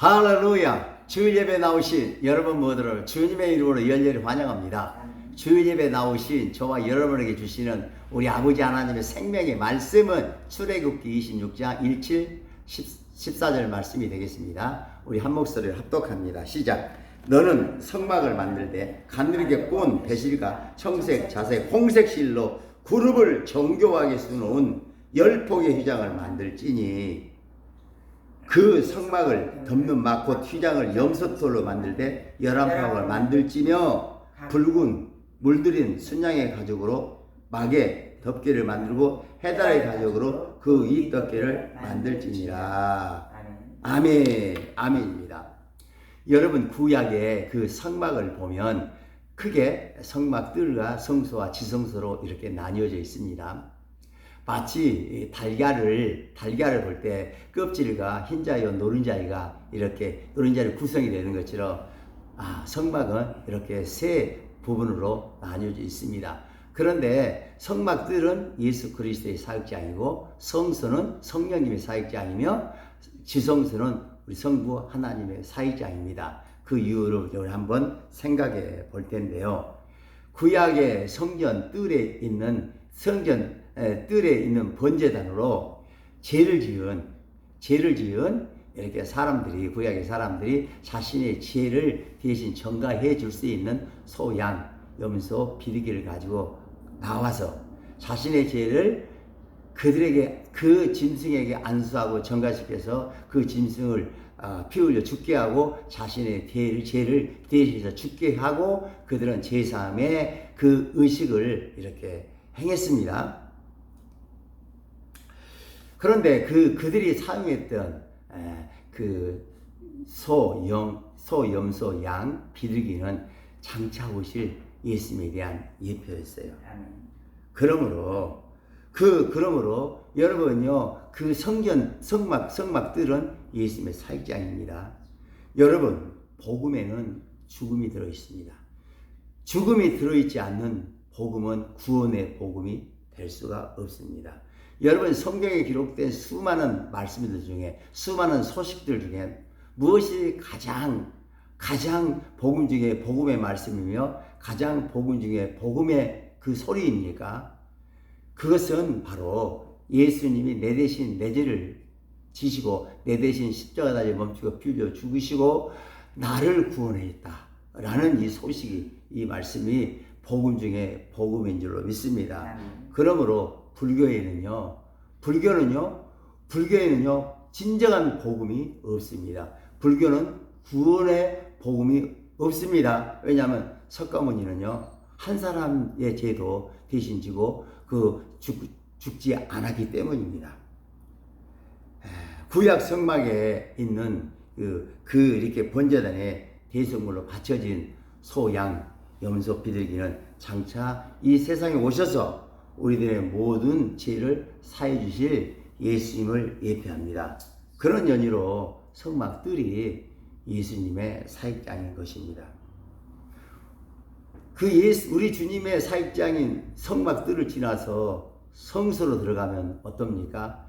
할렐루야! 주일 예배 나오신 여러분 모두를 주님의 이름으로 열렬히 환영합니다. 주일 예배 나오신 저와 여러분에게 주시는 우리 아버지 하나님의 생명의 말씀은 출애굽기 26장 17, 14절 말씀이 되겠습니다. 우리 한 목소리를 합독합니다. 시작! 너는 성막을 만들 때 가늘게 꼰 배실과 청색, 자색, 홍색 실로 그룹을 정교하게 수놓은 10폭의 휘장을 만들지니 그 성막을 덮는 막 곧 휘장을 염소털로 만들 때 11폭을 만들지며 붉은 물들인 순양의 가죽으로 막의 덮개를 만들고 해달의 가죽으로 그 윗덮개를 만들지니라. 아멘. 아멘입니다. 여러분, 구약의 그 성막을 보면 크게 성막들과 성소와 지성소로 이렇게 나뉘어져 있습니다. 마치 달걀을 볼 때 껍질과 흰자위와 노른자위가 이렇게 노른자위 구성이 되는 것처럼 성막은 이렇게 세 부분으로 나뉘어져 있습니다. 그런데 성막들은 예수 그리스도의 사역장이고 성소는 성령님의 사역장이며 지성소는 우리 성부 하나님의 사역장입니다. 그 이유를 우리 한번 생각해 볼 텐데요. 구약의 성전 뜰에 있는 뜰에 있는 번제단으로 죄를 지은 이렇게 사람들이, 구약의 사람들이 자신의 죄를 대신 전가해 줄 수 있는 소, 양, 염소, 비둘기를 가지고 나와서 자신의 죄를 그들에게, 그 짐승에게 안수하고 전가시켜서 그 짐승을 피 흘려 죽게 하고 자신의 죄를 대신해서 죽게 하고 그들은 제사함의 그 의식을 이렇게 행했습니다. 그런데 그들이 사용했던 그 소, 염소, 양, 비둘기는 장차 오실 예수님에 대한 예표였어요. 그러므로 여러분요, 그 성막들은 예수님의 사역장입니다. 여러분, 복음에는 죽음이 들어 있습니다. 죽음이 들어있지 않는 복음은 구원의 복음이 될 수가 없습니다. 여러분, 성경에 기록된 수많은 말씀들 중에, 수많은 소식들 중에 무엇이 가장 복음 중에 복음의 말씀이며 가장 복음 중에 복음의 그 소리입니까? 그것은 바로 예수님이 내 대신 내 죄를 지시고 내 대신 십자가 달려 멈추고 피 흘려 죽으시고 나를 구원했다 라는 이 소식이, 이 말씀이 복음 중에 복음인 줄로 믿습니다. 그러므로 불교에는요 진정한 복음이 없습니다. 불교는 구원의 복음이 없습니다. 왜냐하면 석가모니는요, 한 사람의 죄도 대신 지고 죽지 않았기 때문입니다. 구약 성막에 있는 이렇게 번제단에 대성물로 바쳐진 소, 양, 염소, 비둘기는 장차 이 세상에 오셔서 우리들의 모든 죄를 사해 주실 예수님을 예표합니다. 그런 연유로 성막들이 예수님의 사역장인 것입니다. 우리 주님의 사역장인 성막들을 지나서 성소로 들어가면 어떻습니까?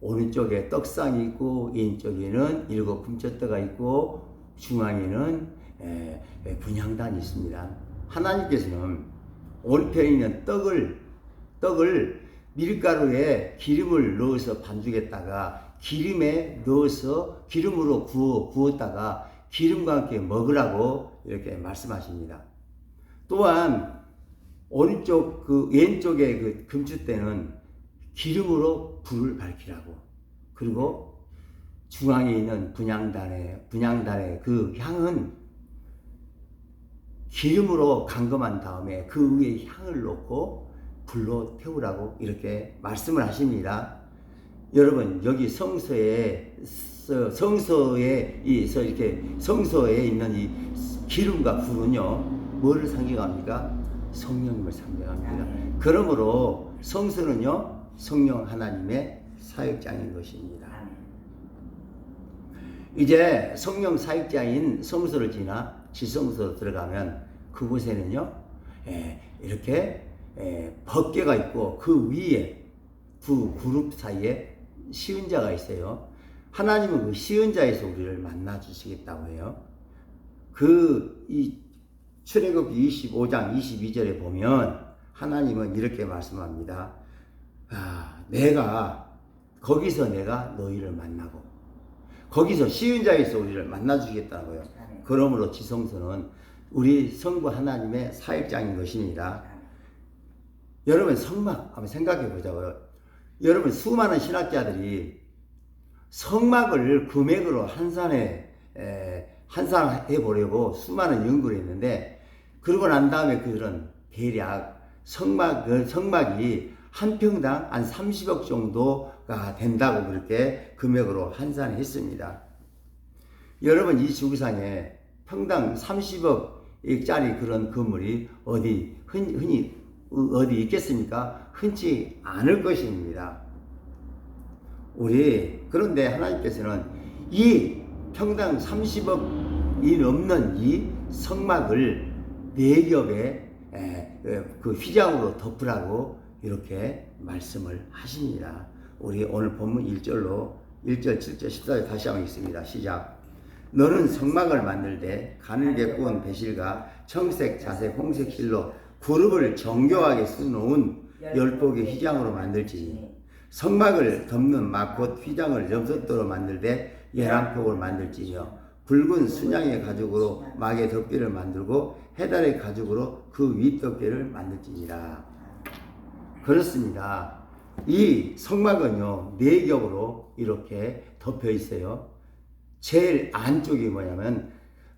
오른쪽에 떡상이 있고 왼쪽에는 7 금초대가 있고 중앙에는 분향단이 있습니다. 하나님께서는 오른편에 있는 떡을 밀가루에 기름을 넣어서 반죽했다가 기름에 넣어서 기름으로 구웠다가 기름과 함께 먹으라고 이렇게 말씀하십니다. 또한 왼쪽의 그 금추대는 기름으로 불을 밝히라고, 그리고 중앙에 있는 분향단의 그 향은 기름으로 감금한 다음에 그 위에 향을 넣고 불로 태우라고 이렇게 말씀을 하십니다. 여러분, 여기 성소에 있는 이 기름과 불은요, 뭐를 상징합니까? 성령님을 상징합니다. 그러므로 성소는요, 성령 하나님의 사역장인 것입니다. 이제 성령 사역장인 성소를 지나 지성소로 들어가면 그곳에는요, 이렇게 법궤가 있고 그 위에 두 그룹 사이에 시은자가 있어요. 하나님은 그 시은자에서 우리를 만나 주시겠다고 해요. 이 출애굽기 25장 22절에 보면 하나님은 이렇게 말씀합니다. 거기서 내가 너희를 만나고, 거기서 시은자에서 우리를 만나 주시겠다고요. 그러므로 지성소는 우리 성부 하나님의 사역장인 것입니다. 여러분, 성막 한번 생각해 보자고요. 여러분, 수많은 신학자들이 성막을 금액으로 환산해 보려고 수많은 연구를 했는데, 그러고 난 다음에 그들은 대략 성막이 한 평당 한 30억 정도가 된다고 그렇게 금액으로 환산했습니다. 여러분, 이 지구상에 평당 30억짜리 그런 건물이 흔히 어디 있겠습니까? 흔치 않을 것입니다. 그런데 하나님께서는 이 평당 30억이 넘는 이 성막을 4겹의 그 휘장으로 덮으라고 이렇게 말씀을 하십니다. 우리 오늘 본문 1절, 7절, 14절 다시 한번 읽습니다. 시작. 너는 성막을 만들되 가늘게 구운 배실과 청색, 자색, 홍색 실로 그룹을 정교하게 수놓은 10폭의 휘장으로 만들지니 성막을 덮는 막 곧 휘장을 염소토로 만들되 11폭을 만들지며 붉은 순양의 가죽으로 막의 덮개를 만들고 해달의 가죽으로 그 윗덮개를 만들지니라. 그렇습니다. 이 성막은요 4겹으로 이렇게 덮여 있어요. 제일 안쪽이 뭐냐면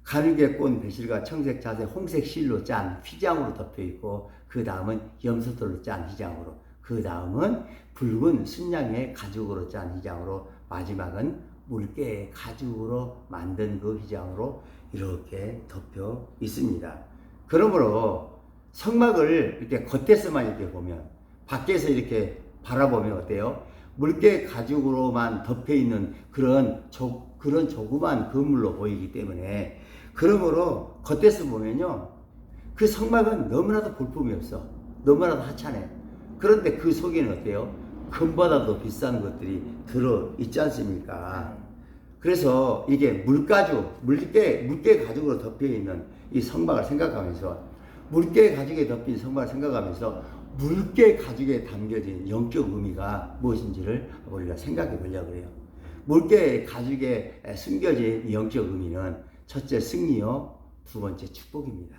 가늘게 꼰 배실과 청색, 자색, 홍색 실로 짠 휘장으로 덮여 있고, 그 다음은 염소털로 짠 휘장으로, 그 다음은 붉은 순양의 가죽으로 짠 휘장으로, 마지막은 물개의 가죽으로 만든 그 휘장으로 이렇게 덮여 있습니다. 그러므로 성막을 이렇게 겉에서만 이렇게 보면, 밖에서 이렇게 바라보면 어때요? 물개 가죽으로만 덮여 있는 그런 조그만 건물로 보이기 때문에, 그러므로 겉에서 보면요 그 성막은 너무나도 볼품이 없어. 너무나도 하찮아요. 그런데 그 속에는 어때요? 금보다도 비싼 것들이 들어 있지 않습니까? 그래서 이게 물개 가죽으로 덮여 있는 이 성막을 생각하면서, 물개 가죽에 덮인 성막을 생각하면서 물개 가죽에 담겨진 영적 의미가 무엇인지를 우리가 생각해 보려고 해요. 물개 가죽에 숨겨진 영적 의미는 첫째 승리요, 두 번째 축복입니다.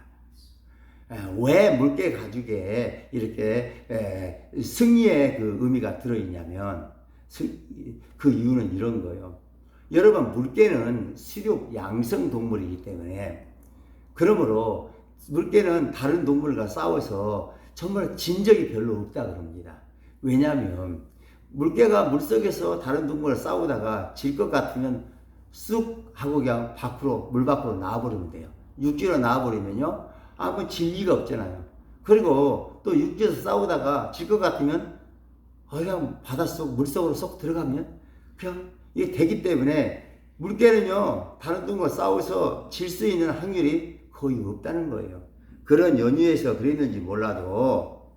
왜 물개 가죽에 이렇게 승리의 그 의미가 들어있냐면, 그 이유는 이런 거예요. 여러분, 물개는 수륙 양성 동물이기 때문에, 그러므로 물개는 다른 동물과 싸워서 정말 진 적이 별로 없다 그럽니다. 왜냐하면 물개가 물속에서 다른 동물과 싸우다가 질 것 같으면 쑥 하고 그냥 물 밖으로 나와버리면 돼요. 육지로 나와버리면요 아무 질 리가 없잖아요. 그리고 또 육지에서 싸우다가 질 것 같으면 그냥 바닷속 물속으로 쏙 들어가면 그냥 이게 되기 때문에, 물개는요 다른 동물과 싸워서 질 수 있는 확률이 거의 없다는 거예요. 그런 연유에서 그랬는지 몰라도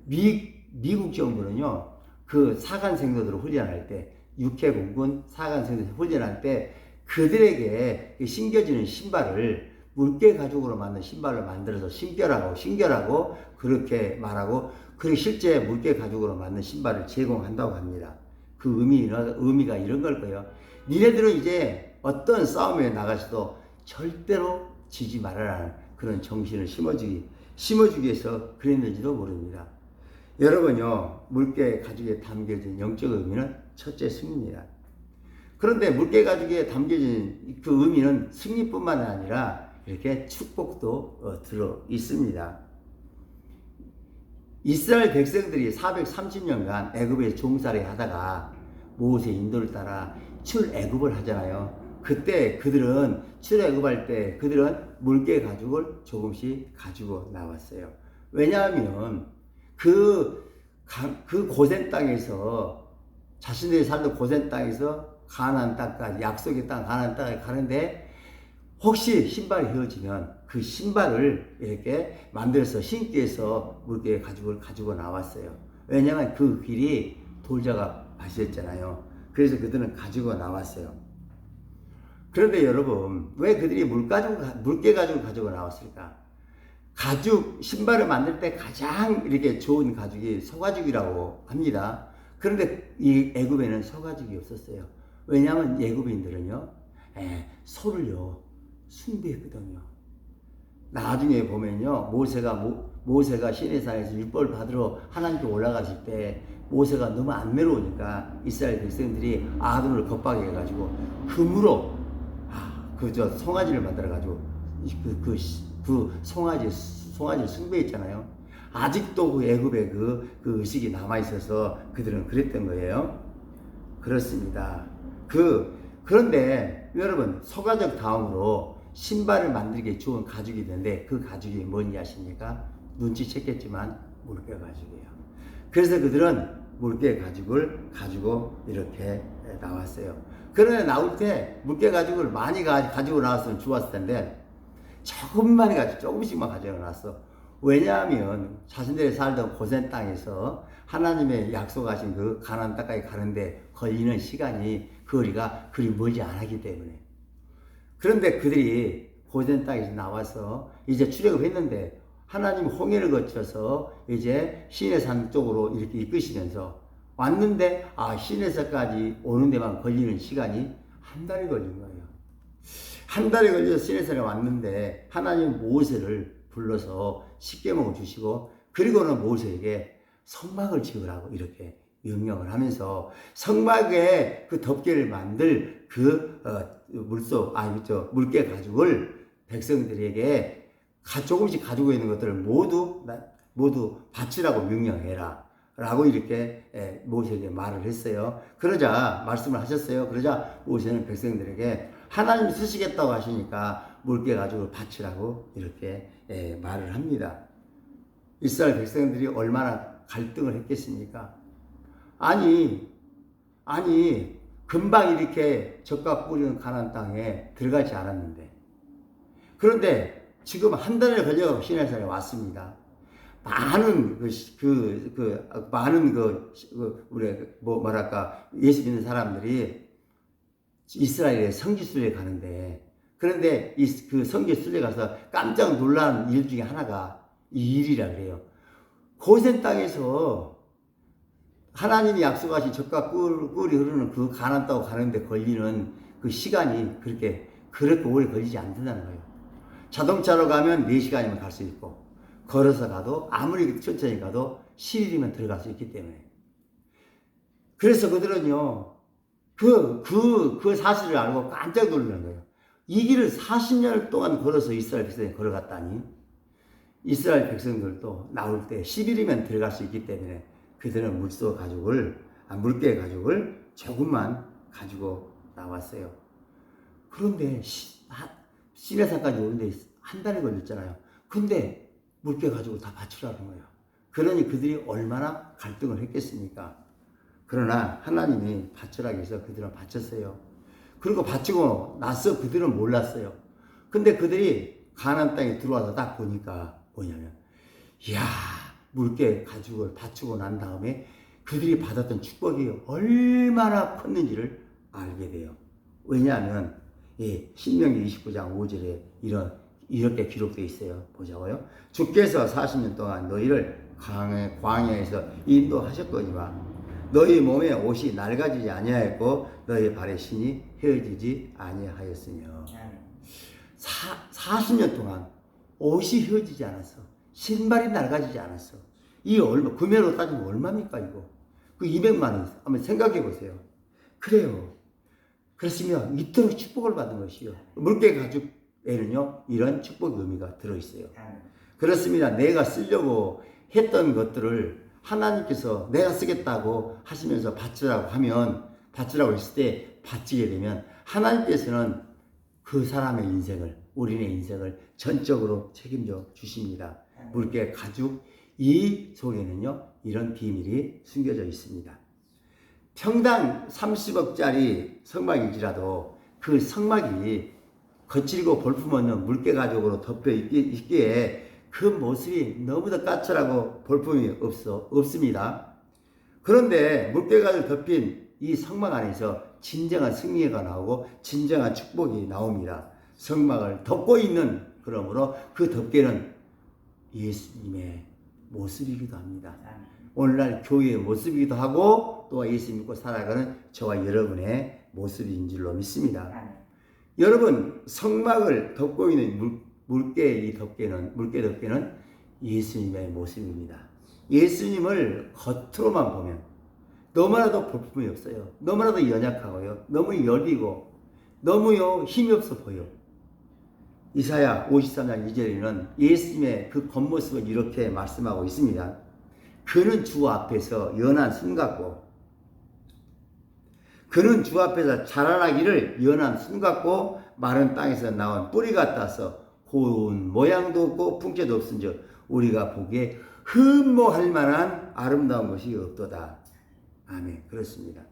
미국 정부는요 그 사관 생도들을 훈련할 때, 육해공군 사관 생도들 훈련할 때 그들에게 신겨지는 신발을 물개 가죽으로 만든 신발을 만들어서 신겨라고 그렇게 말하고, 그리고 실제 물개 가죽으로 만든 신발을 제공한다고 합니다. 그 의미가 이런 걸 거예요. 니네들은 이제 어떤 싸움에 나가서도 절대로 지지 말아라는 그런 정신을 심어주기 위해서 그랬는지도 모릅니다. 여러분요, 물개 가죽에 담겨진 영적 의미는 첫째 승리입니다. 그런데 물개 가죽에 담겨진 그 의미는 승리뿐만 아니라 이렇게 축복도 들어 있습니다. 이스라엘 백성들이 430년간 애굽에 종살이 하다가 모세의 인도를 따라 출애굽을 하잖아요. 그때 그들은 출애굽할 때 그들은 물개 가죽을 조금씩 가지고 나왔어요. 왜냐하면 그 고센 땅에서, 자신들이 살던 고센 땅에서 가나안 땅까지, 약속의 땅 가나안 땅에 가는데 혹시 신발이 헤어지면 그 신발을 이렇게 만들어서 신기 위해서 물개 가죽을 가지고 나왔어요. 왜냐하면 그 길이 돌자가 맛이었잖아요. 그래서 그들은 가지고 나왔어요. 그런데 여러분, 왜 그들이 물개 가죽을 가지고 나왔을까? 가죽, 신발을 만들 때 가장 이렇게 좋은 가죽이 소가죽이라고 합니다. 그런데 이 애굽에는 소가죽이 없었어요. 왜냐하면 애굽인들은요, 소를요, 숭배했거든요. 나중에 보면요, 모세가 시내산에서 율법을 받으러 하나님께 올라갔을 때 모세가 너무 안매로우니까 이스라엘 백성들이 아론을 겁박해 해가지고 금으로 송아지를 만들어가지고 송아지를 숭배했잖아요. 아직도 그 애굽의 그 의식이 남아있어서 그들은 그랬던 거예요. 그렇습니다. 그런데 여러분, 소가죽 다음으로 신발을 만들기 좋은 가죽이 있는데 그 가죽이 뭔지 아십니까? 눈치챘겠지만 물개 가죽이에요. 그래서 그들은 물개 가죽을 가지고 이렇게 나왔어요. 그런데 나올 때 물개 가죽을 많이 가지고 나왔으면 좋았을 텐데 조금만 가지고 조금씩만 가지고 나왔어. 왜냐하면 자신들이 살던 고센 땅에서 하나님의 약속하신 그 가나안 땅까지 가는데 걸리는 시간이 거리가 그리 멀지 않았기 때문에. 그런데 그들이 고센 땅에서 나와서 이제 출애굽했는데 하나님 홍해를 거쳐서 이제 시내산 쪽으로 이렇게 이끄시면서 왔는데 시내산까지 오는 데만 걸리는 시간이 한 달이 걸린 거예요. 한 달이 걸려서 시내산에 왔는데 하나님 모세를 불러서 십계명을 주시고 그리고는 모세에게 성막을 지으라고 이렇게 명령을 하면서 성막에 그 덮개를 만들 물개 가죽을 백성들에게 조금씩 가지고 있는 것들을 모두 바치라고 명령해라 라고 이렇게 모세에게 말을 했어요. 그러자 말씀을 하셨어요. 그러자 모세는 백성들에게 하나님이 쓰시겠다고 하시니까 물개 가죽을 바치라고 이렇게 말을 합니다. 이스라엘 백성들이 얼마나 갈등을 했겠습니까? 아니 금방 이렇게 젖과 꿀이는 가나안 땅에 들어가지 않았는데, 그런데 지금 한 달에 걸려 시내산에 왔습니다. 많은 예수 믿는 사람들이 이스라엘에 성지순례 가는데, 그런데 그 성지순례 가서 깜짝 놀란 일 중에 하나가 이 일이라 그래요. 고센 땅에서 하나님이 약속하신 젖과 꿀이 흐르는 그 가나안 땅으로 가는데 걸리는 그 시간이 그렇게 오래 걸리지 않는다는 거예요. 자동차로 가면 4시간이면 갈 수 있고, 걸어서 가도 아무리 천천히 가도 10일이면 들어갈 수 있기 때문에. 그래서 그들은요, 그 사실을 알고 깜짝 놀라는 거예요. 이 길을 40년 동안 걸어서 이스라엘 백성이 걸어갔다니, 이스라엘 백성들도 나올 때 10일이면 들어갈 수 있기 때문에 그들은 물개 가죽을 조금만 가지고 나왔어요. 그런데 시내산까지 오는데 한 달이 걸렸잖아요. 근데 물개 가지고 다 바치라는 거예요. 그러니 그들이 얼마나 갈등을 했겠습니까? 그러나 하나님이 바치라고 해서 그들은 바쳤어요. 그리고 바치고 나서 그들은 몰랐어요. 근데 그들이 가나안 땅에 들어와서 딱 보니까 뭐냐면, 이야, 물개 가죽을 바치고 난 다음에 그들이 받았던 축복이 얼마나 컸는지를 알게 돼요. 왜냐하면 신명기 29장 5절에 이렇게 기록되어 있어요. 보자고요. 주께서 40년 동안 너희를 광야에서 인도하셨거니와 너희 몸에 옷이 낡아지지 아니하였고 너희 발에 신이 헤어지지 아니하였으며. 40년 동안 옷이 헤어지지 않았어. 신발이 낡아지지 않았어. 금액으로 따지면 얼마입니까 이거? 그 200만 원 한번 생각해 보세요. 그래요. 그렇으면 이토록 축복을 받은 것이요. 물개 가죽에는요, 이런 축복의 의미가 들어있어요. 그렇습니다. 내가 쓰려고 했던 것들을 하나님께서 내가 쓰겠다고 하시면서 바치라고 했을 때 바치게 되면 하나님께서는 그 사람의 우리의 인생을 전적으로 책임져 주십니다. 물개 가죽, 이 속에는요, 이런 비밀이 숨겨져 있습니다. 평당 30억짜리 성막이지라도 그 성막이 거칠고 볼품없는 물개 가죽으로 덮여 있기에 그 모습이 너무도 까칠하고 볼품이 없습니다. 그런데 물개 가죽 덮인 이 성막 안에서 진정한 승리가 나오고 진정한 축복이 나옵니다. 성막을 덮고 있는, 그러므로 그 덮개는 예수님의 모습이기도 합니다. 오늘날 교회의 모습이기도 하고 또 예수 믿고 살아가는 저와 여러분의 모습인 줄로 믿습니다. 여러분, 성막을 덮고 있는 물개 덮개는 예수님의 모습입니다. 예수님을 겉으로만 보면 너무나도 볼품이 없어요. 너무나도 연약하고요. 너무 여리고 너무요 힘이 없어 보여. 이사야 53장 2절에는 예수님의 그 겉모습을 이렇게 말씀하고 있습니다. 그는 주 앞에서 연한 순 같고, 그는 주 앞에서 자라나기를 연한 순 같고 마른 땅에서 나온 뿌리 같아서 고운 모양도 없고 풍채도 없은즉 우리가 보기에 흠모할 만한 아름다운 것이 없도다. 아멘. 그렇습니다.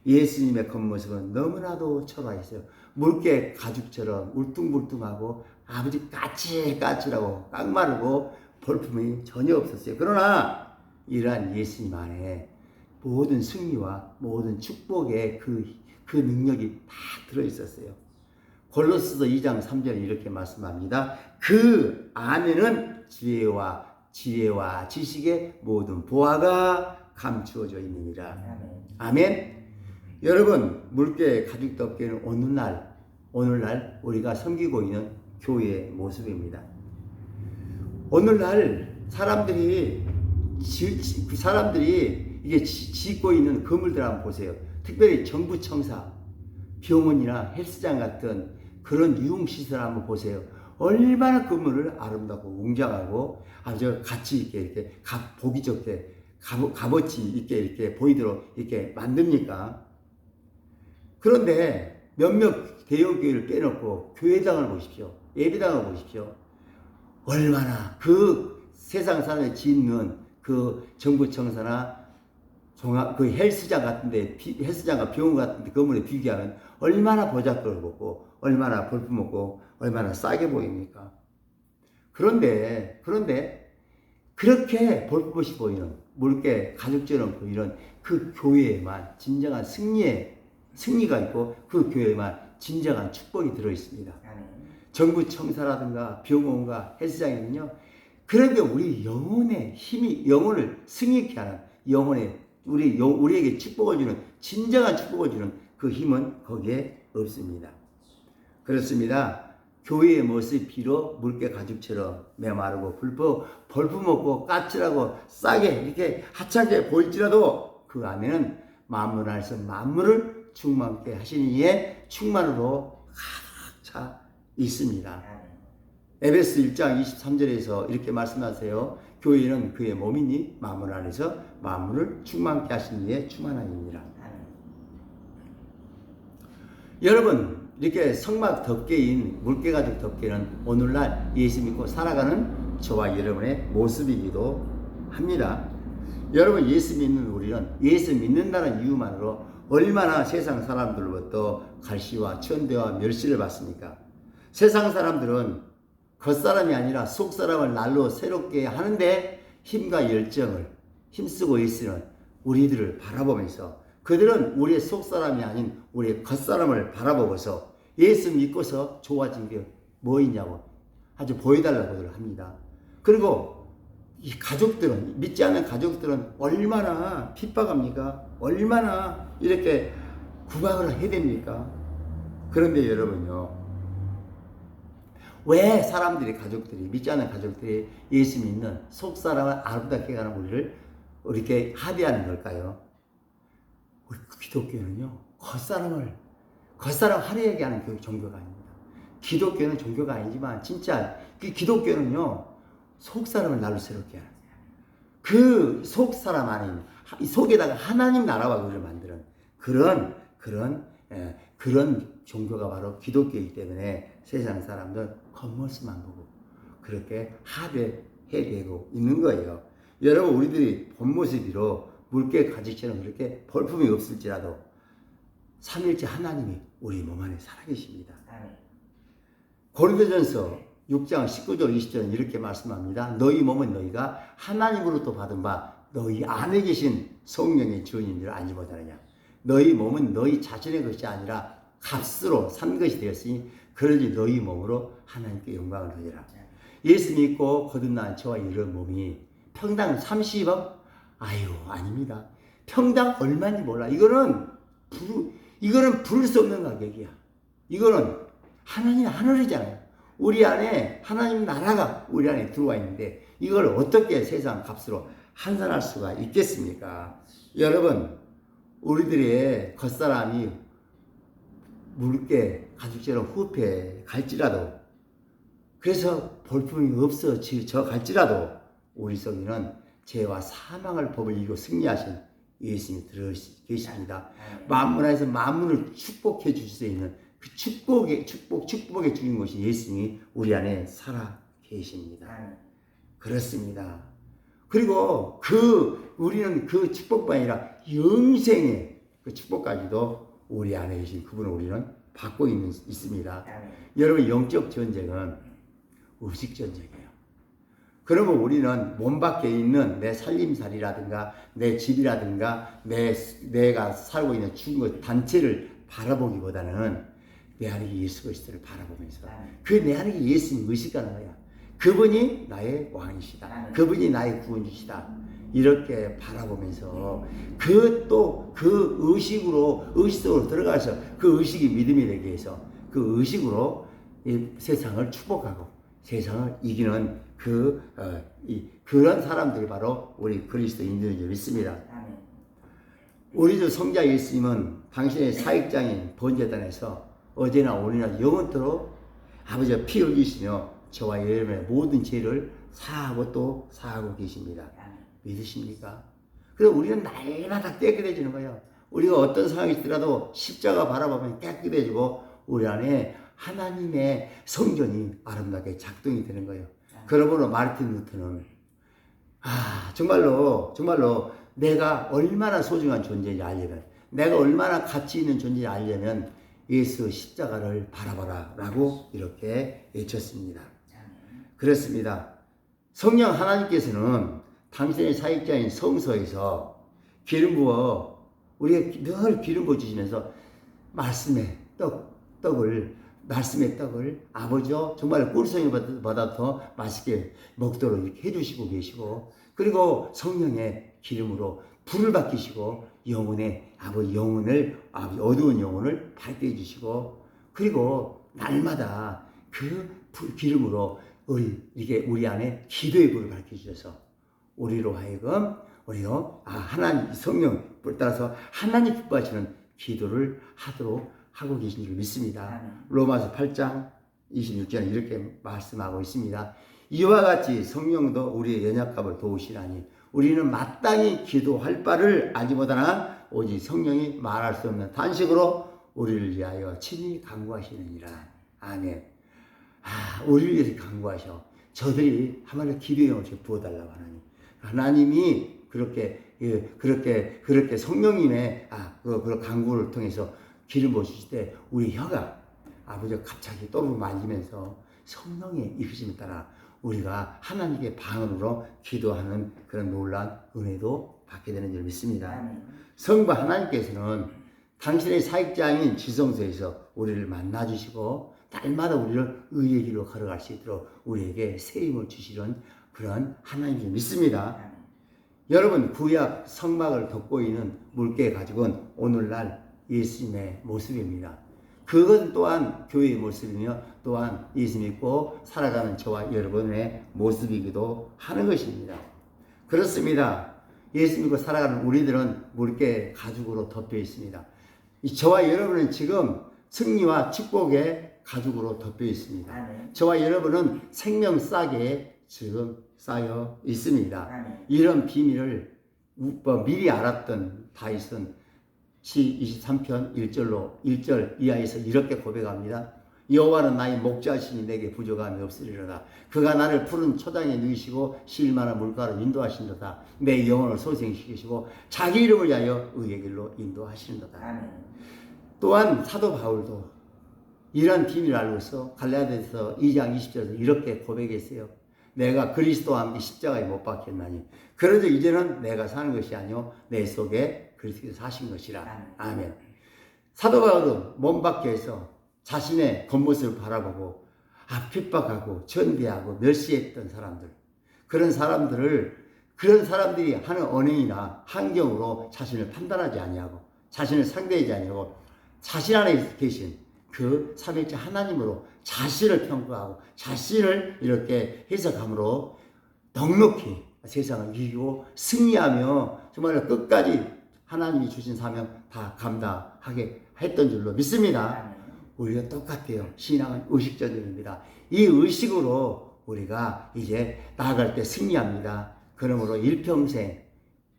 예수님의 겉모습은 너무나도 초라했어요. 물개 가죽처럼 울퉁불퉁하고 아버지 까칠까칠하고 깡마르고 볼품이 전혀 없었어요. 그러나 이러한 예수님 안에 모든 승리와 모든 축복의 그 능력이 다 들어있었어요. 골로새서 2장 3절에 이렇게 말씀합니다. 그 안에는 지혜와 지식의 모든 보화가 감추어져 있느니라. 아멘. 여러분, 물개 가죽 덮개는 오늘날 우리가 섬기고 있는 교회의 모습입니다. 오늘날 사람들이 이게 짓고 있는 건물들 한번 보세요. 특별히 정부 청사, 병원이나 헬스장 같은 그런 유흥시설 한번 보세요. 얼마나 건물을 아름답고 웅장하고 아주 가치 있게 이렇게 보기 좋게 값어치 있게 이렇게 보이도록 이렇게 만듭니까? 그런데 몇몇 대형교회를 빼놓고 교회당을 보십시오. 예배당을 보십시오. 얼마나 그 세상 사람이 짓는 그 정부 청사나 그 헬스장 같은데, 헬스장과 병원 같은데 건물에 비교하면 얼마나 보잘것없고 얼마나 볼품없고 얼마나 싸게 보입니까? 그런데 그렇게 볼품없이 보이는 물개 가죽처럼 보이는 그 교회에만 진정한 승리가 있고 그 교회에만 진정한 축복이 들어있습니다. 정부 청사라든가 병원과 헬스장에는요, 그런데 우리 영혼의 힘이, 영혼을 승리케 하는 우리에게 축복을 주는, 진정한 축복을 주는 그 힘은 거기에 없습니다. 그렇습니다. 교회의 모습이 비록 물개 가죽처럼 메마르고 볼품없고 까칠하고 싸게 이렇게 하찮게 보일지라도 그 안에는 만물 안에서 만물을 충만케 하시는 이의 충만으로 가득 차 있습니다. 에베소 1장 23절에서 이렇게 말씀하세요. 교회는 그의 몸이니 만물 안에서 만물을 충만케 하시는 이의 충만함입니다. 여러분, 이렇게 성막 덮개인 물개가죽 덮개는 오늘날 예수 믿고 살아가는 저와 여러분의 모습이기도 합니다. 여러분, 예수 믿는 우리는 예수 믿는다는 이유만으로 얼마나 세상 사람들로부터 갈시와 천대와 멸시를 받습니까? 세상 사람들은 겉사람이 아니라 속사람을 날로 새롭게 하는데 힘과 열정을 힘쓰고 있으는 우리들을 바라보면서, 그들은 우리의 속사람이 아닌 우리의 겉사람을 바라보고서 예수 믿고서 좋아진 게 뭐 있냐고 아주 보여달라고 합니다. 그리고 이 가족들은, 믿지 않는 가족들은 얼마나 핍박합니까? 얼마나 이렇게 구박을 해야 됩니까? 그런데 여러분요, 왜 가족들이, 믿지 않는 가족들이 예수 믿는 속사람을 아름답게 가는 우리를 이렇게 하대하는 걸까요? 우리 기독교는요, 겉사람 화려하게 하는 종교가 아닙니다. 기독교는 종교가 아니지만 진짜 그 기독교는요, 속사람을 날로 새롭게 하는, 그 속사람 아닌, 속에다가 하나님 나라와 그를 만드는 그런 종교가 바로 기독교이기 때문에 세상 사람들 겉모습만 보고 그렇게 하대해대고 있는 거예요. 여러분, 우리들이 본모습으로 물개 가죽처럼 그렇게 볼품이 없을지라도 삼일째 하나님이 우리 몸 안에 살아계십니다. 고린도전서 6장 19절 20절은 이렇게 말씀합니다. 너희 몸은 너희가 하나님으로부터 받은 바 너희 안에 계신 성령의 주인인 줄 알지 못하느냐. 너희 몸은 너희 자신의 것이 아니라 값으로 산 것이 되었으니 그러니 너희 몸으로 하나님께 영광을 돌리라. 예수 믿고 거듭난 저와 여러 몸이 평당 30억? 아유, 아닙니다. 평당 얼마인지 몰라. 이거는 부를 수 없는 가격이야. 이거는 하나님 하늘이잖아요. 우리 안에 하나님 나라가 우리 안에 들어와 있는데 이걸 어떻게 세상 값으로 환산할 수가 있겠습니까? 여러분, 우리들의 겉사람이 묽게 가죽처럼 후패 갈지라도, 그래서 볼품이 없어져 갈지라도 우리 속에는 죄와 사망을 법을 이기고 승리하신 예수님이 들어 계십니다. 만문에서 만문을 축복해 주실 수 있는 그 축복의 주인 것이 예수님이 우리 안에 살아 계십니다. 그렇습니다. 그리고 우리는 그 축복뿐 아니라 영생의 그 축복까지도 우리 안에 계신 그분을 우리는 받고 있습니다. 여러분, 영적 전쟁은 의식 전쟁이에요. 그러면 우리는 몸 밖에 있는 내 살림살이라든가 내 집이라든가 내가 살고 있는 중국 단체를 바라보기보다는 내 안에 예수 그리스도를 바라보면서 그 내 안에 예수님 의식하는 거야. 그분이 나의 왕이시다. 그분이 나의 구원주시다. 이렇게 바라보면서 그 의식으로 들어가서 그 의식이 믿음이 되게 해서 그 의식으로 이 세상을 축복하고 세상을 이기는 그런 사람들이 바로 우리 그리스도인들인 줄 믿습니다. 우리 주 성자 예수님은 당신의 사역장인 번제단에서 어제나 오늘이나 영원토록 아버지가 피 흘리시며 저와 여러분의 모든 죄를 사하고 또 사하고 계십니다. 믿으십니까? 그래서 우리는 날마다 깨끗해지는 거예요. 우리가 어떤 상황이 있더라도 십자가 바라보면 깨끗해지고 우리 안에 하나님의 성전이 아름답게 작동이 되는 거예요. 그러므로 마르틴 루터는 정말로 내가 얼마나 소중한 존재인지 알려면, 내가 얼마나 가치 있는 존재인지 알려면 예수 십자가를 바라봐라 라고 이렇게 외쳤습니다. 그렇습니다. 성령 하나님께서는 당신의 사역자인 성소에서 기름 부어 우리에게 늘 기름 부어 주시면서 말씀의 떡을 아버지요 정말 꿀송이보다 더 맛있게 먹도록 이렇게 해주시고 계시고, 그리고 성령의 기름으로 불을 밝히시고 영혼을 어두운 영혼을 밝게 해주시고, 그리고 날마다 그 기름으로 우리 안에 기도의 불을 밝혀주셔서 우리로 하여금 하나님 성령 따라서 하나님 기뻐하시는 기도를 하고 계신 줄 믿습니다. 로마서 8장 26절에 이렇게 말씀하고 있습니다. 이와 같이 성령도 우리의 연약함을 도우시라니 우리는 마땅히 기도할 바를 알지 못하나 오직 성령이 말할 수 없는 단식으로 우리를 위하여 친히 간구하시느니라. 아멘. 우리를 위해서 간구하셔. 저들이 한마디로 기도의 영을 부어달라고 하나님이 그렇게 성령님의 그 간구를 통해서 기름 부으실 때 우리 혀가 아버지가 갑자기 또르르 만지면서 성령의 이끄심에 따라 우리가 하나님께 방언으로 기도하는 그런 놀라운 은혜도 받게 되는 줄 믿습니다. 성부 하나님께서는 당신의 사역장인 지성소에서 우리를 만나주시고 날마다 우리를 의의 길로 걸어갈 수 있도록 우리에게 세임을 주시는 그런 하나님인 줄 믿습니다. 여러분, 구약 성막을 덮고 있는 물개 가죽은 오늘날 예수님의 모습입니다. 그것 또한 교회의 모습이며 또한 예수 믿고 살아가는 저와 여러분의 모습이기도 하는 것입니다. 그렇습니다. 예수 믿고 살아가는 우리들은 물개 가죽으로 덮여 있습니다. 저와 여러분은 지금 승리와 축복의 가죽으로 덮여 있습니다. 저와 여러분은 생명 싹에 지금 쌓여 있습니다. 이런 비밀을 미리 알았던 다윗은 시 23편 1절 이하에서 이렇게 고백합니다. 여호와는 나의 목자시니 내게 부족함이 없으리로다. 그가 나를 푸른 초장에 누이시고 쉴만한 물가로 인도하신도다. 내 영혼을 소생시키시고 자기 이름을 위하여 의의 길로 인도하시는도다. 또한 사도 바울도 이런 비밀을 알고 있어 갈라디아서 2장 20절에서 이렇게 고백했어요. 내가 그리스도와 함께 십자가에 못 박혔나니 그런데 이제는 내가 사는 것이 아니요 내 속에 그렇게 사신 것이라. 아멘. 사도 바울은 몸 밖에서 자신의 겉모습을 바라보고 핍박하고 전대하고 멸시했던 사람들, 그런 사람들이 하는 언행이나 환경으로 자신을 판단하지 아니하고 자신을 상대하지 아니하고 자신 안에 계신 그 삼위일체 하나님으로 자신을 평가하고 자신을 이렇게 해석함으로 넉넉히 세상을 이기고 승리하며 정말 끝까지 하나님이 주신 사명 다 감당하게 했던 줄로 믿습니다. 우리가 똑같아요. 신앙은 의식적입니다. 이 의식으로 우리가 이제 나아갈 때 승리합니다. 그러므로 일평생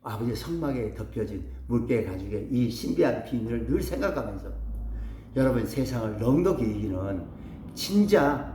아버지의 성막에 덮여진 물개 가죽의 이 신비한 비밀을 늘 생각하면서 여러분 세상을 넉넉히 이기는 진짜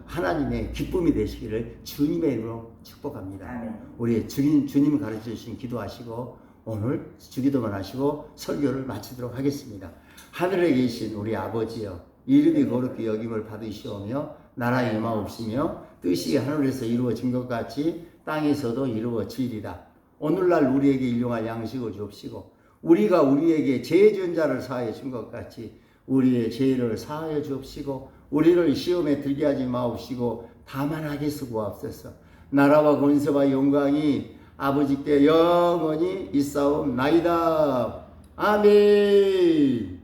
하나님의 기쁨이 되시기를 주님의 이름으로 축복합니다. 우리 주님 가르쳐 주신 기도하시고 오늘 주기도만 하시고 설교를 마치도록 하겠습니다. 하늘에 계신 우리 아버지여, 이름이 거룩히 여김을 받으시오며 나라의 임하옵시며 뜻이 하늘에서 이루어진 것 같이 땅에서도 이루어지리라. 오늘날 우리에게 일용할 양식을 주옵시고 우리가 우리에게 죄 지은 자를 사하여 준 것 같이 우리의 죄를 사하여 주옵시고 우리를 시험에 들게 하지 마옵시고 다만 하겠소 구하옵소서. 나라와 권세와 영광이 아버지께 영원히 있사옵나이다. 아멘.